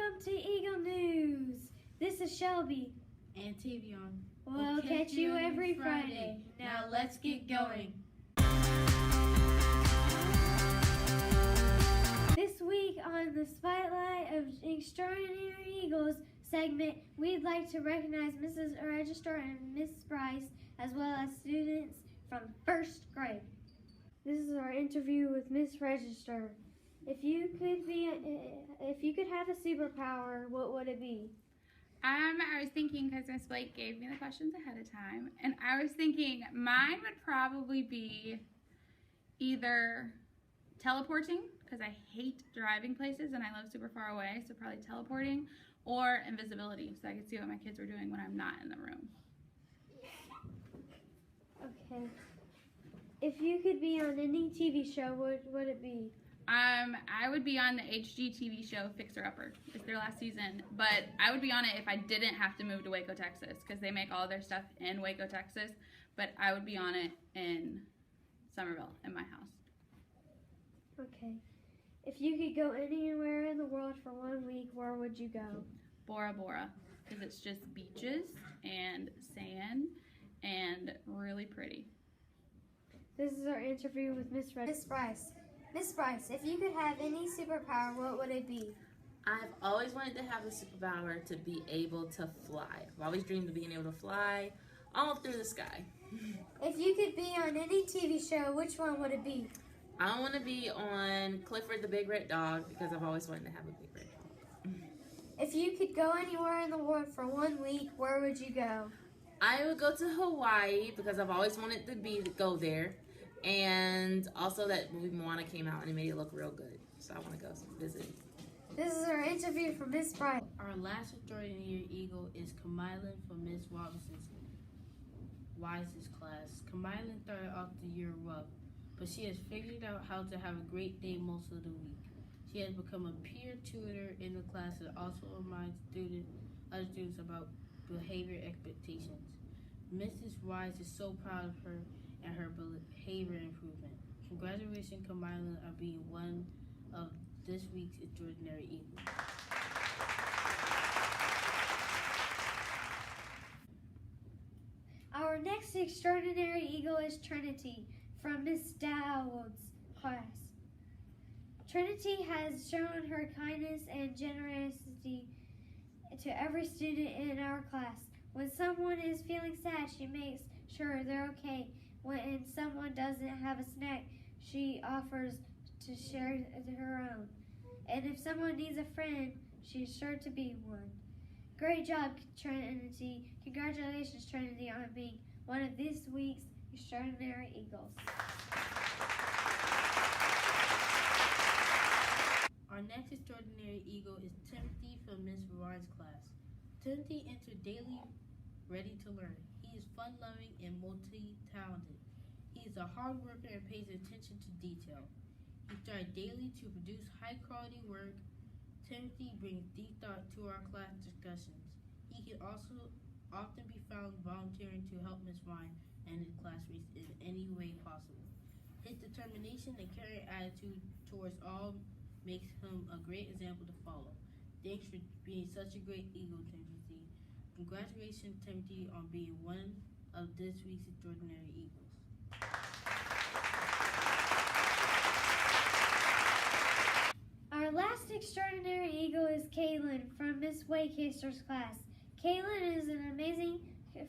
Welcome to Eagle News. This is Shelby. And Tavion. We'll catch you every Friday. Now let's get going. This week on the Spotlight of Extraordinary Eagles segment, we'd like to recognize Mrs. Registrar and Miss Bryce, as well as students from first grade. This is our interview with Miss Registrar. If you could have a superpower, what would it be? I was thinking, because Miss Blake gave me the questions ahead of time, and I was thinking mine would probably be either teleporting, because I hate driving places and I live super far away, so probably teleporting, or invisibility, so I could see what my kids were doing when I'm not in the room. Okay. If you could be on any TV show, what would it be? I would be on the HGTV show Fixer Upper. It's their last season, but I would be on it if I didn't have to move to Waco, Texas, because they make all their stuff in Waco, Texas, but I would be on it in Somerville, in my house. Okay. If you could go anywhere in the world for 1 week, where would you go? Bora Bora, because it's just beaches and sand and really pretty. This is our interview with Miss Bryce. Miss Bryce, if you could have any superpower, what would it be? I've always wanted to have a superpower to be able to fly. I've always dreamed of being able to fly all through the sky. If you could be on any TV show, which one would it be? I want to be on Clifford the Big Red Dog because I've always wanted to have a big red dog. If you could go anywhere in the world for 1 week, where would you go? I would go to Hawaii because I've always wanted to go there. And also that movie Moana came out and it made it look real good. So I want to go visit. This is our interview for Miss Bryce. Our last extraordinary eagle is Kamilyn from Miss Robinson's Wise's class. Kamilyn started off the year rough, but she has figured out how to have a great day most of the week. She has become a peer tutor in the class and also reminds other students about behavior expectations. Mrs. Wise is so proud of her and her behavior improvement. Congratulations, Kamilyn, on being one of this week's Extraordinary Eagles. Our next Extraordinary Eagle is Trinity from Miss Dowd's class. Trinity has shown her kindness and generosity to every student in our class. When someone is feeling sad, she makes sure they're okay. When someone doesn't have a snack, she offers to share her own. And if someone needs a friend, she's sure to be one. Great job, Trinity. Congratulations, Trinity, on being one of this week's Extraordinary Eagles. Our next Extraordinary Eagle is Timothy from Miss Varard's class. Timothy entered daily ready to learn. He is fun-loving and multi-talented. He is a hard worker and pays attention to detail. He strives daily to produce high-quality work. Timothy brings deep thought to our class discussions. He can also often be found volunteering to help Miss Vine and his classmates in any way possible. His determination and caring attitude towards all makes him a great example to follow. Thanks for being such a great Eagle, Timothy. Congratulations, Timothy, on being one of this week's Extraordinary Eagles. Our last Extraordinary Eagle is Kaylin from Miss Waycaster's class. Kaylin is an amazing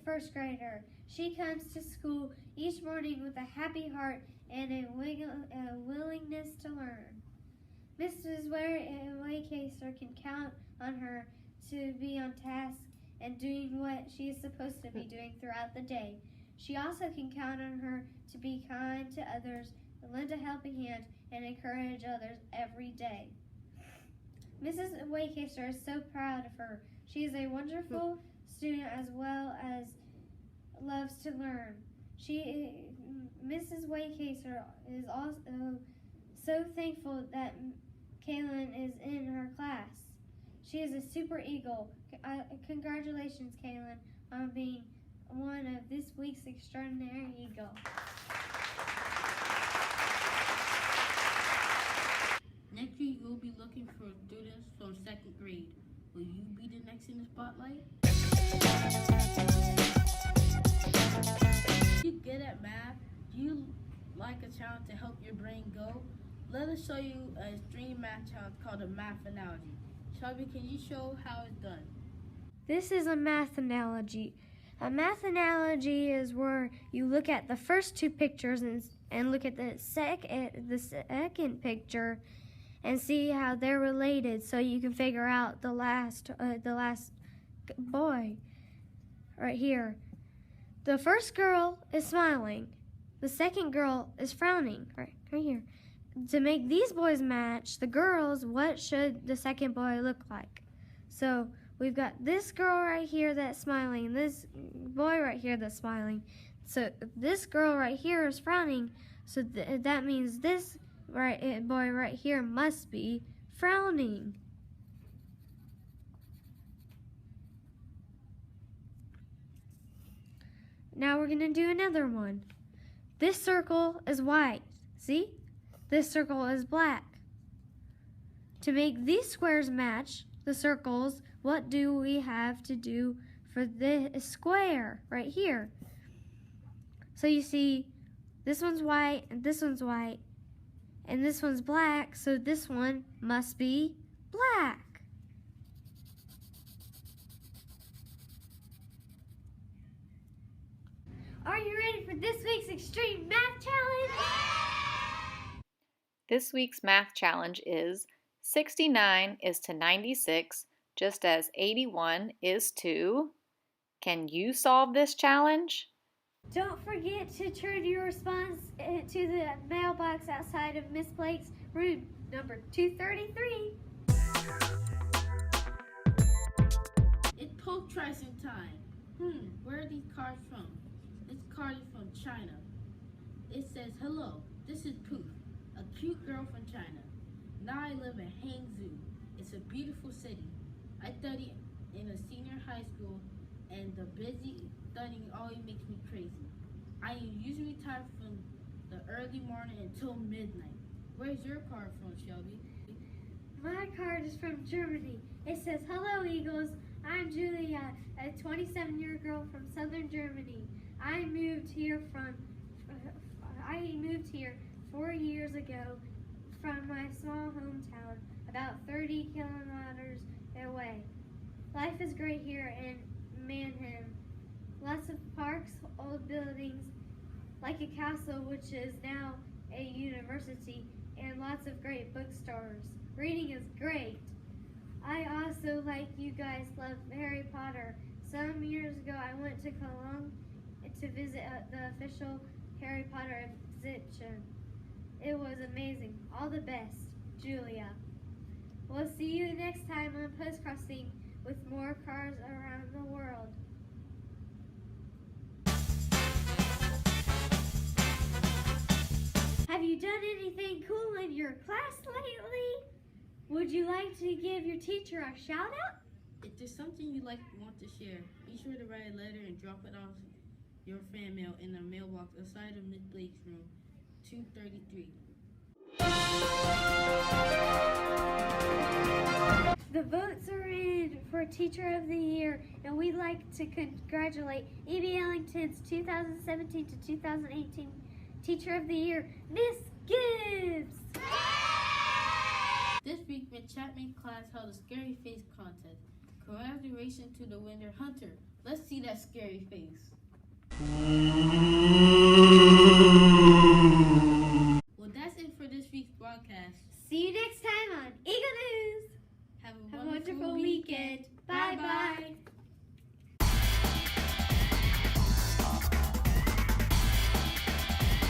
first grader. She comes to school each morning with a happy heart and a willingness to learn. Mrs. Waycaster can count on her to be on task and doing what she is supposed to be doing throughout the day. She also can count on her to be kind to others, lend a helping hand, and encourage others every day. Mrs. Waycaster is so proud of her. She is a wonderful student as well as loves to learn. Mrs. Waycaster is also so thankful that Kaylin is in her class. She is a super eagle. Congratulations, Kaylin, on being one of this week's Extraordinary Eagle. Next week, we'll be looking for students from second grade. Will you be the next in the spotlight? Are you good at math? Do you like a challenge to help your brain go? Let us show you a extreme math challenge called a math analogy. Shelby, can you show how it's done? This is a math analogy. A math analogy is where you look at the first two pictures and look at the second picture and see how they're related, so you can figure out the last boy right here. The first girl is smiling. The second girl is frowning right here. To make these boys match the girls, what should the second boy look like? So we've got this girl right here that's smiling, and this boy right here that's smiling. So this girl right here is frowning, so that means this boy right here must be frowning. Now we're going to do another one. This circle is white. See? This circle is black. To make these squares match the circles, what do we have to do for this square right here? So you see, this one's white, and this one's white, and this one's black, so this one must be black. Are you ready for this week's Extreme Math Challenge? This week's math challenge is 69 is to 96, just as 81 is to... Can you solve this challenge? Don't forget to turn your response to the mailbox outside of Miss Blake's room, number 233. It's poke tracing time. Where are these cards from? This card is from China. It says, hello, this is Poof, a cute girl from China. Now I live in Hangzhou. It's a beautiful city. I study in a senior high school, and the busy studying always makes me crazy. I am usually tired from the early morning until midnight. Where's your card from, Shelby? My card is from Germany. It says, hello, Eagles. I'm Julia, a 27-year girl from southern Germany. I moved here 4 years ago from my small hometown, about 30 kilometers away. Life is great here in Mannheim. Lots of parks, old buildings, like a castle, which is now a university, and lots of great bookstores. Reading is great. I also, like you guys, love Harry Potter. Some years ago, I went to Cologne to visit the official Harry Potter exhibition. It was amazing. All the best, Julia. We'll see you next time on Post Crossing with more cars around the world. Have you done anything cool in your class lately? Would you like to give your teacher a shout out? If there's something you want to share, be sure to write a letter and drop it off your fan mail in the mailbox outside of Miss Blake's room, 233. The votes are in for Teacher of the Year, and we'd like to congratulate E.B. Ellington's 2017 to 2018 Teacher of the Year, Miss Gibbs. This week, Miss Chapman's class held a scary face contest. Congratulations to the winner, Hunter. Let's see that scary face. Well, that's it for this week's broadcast. See you next time on Eagle News. Have a Have a wonderful weekend. Bye-bye.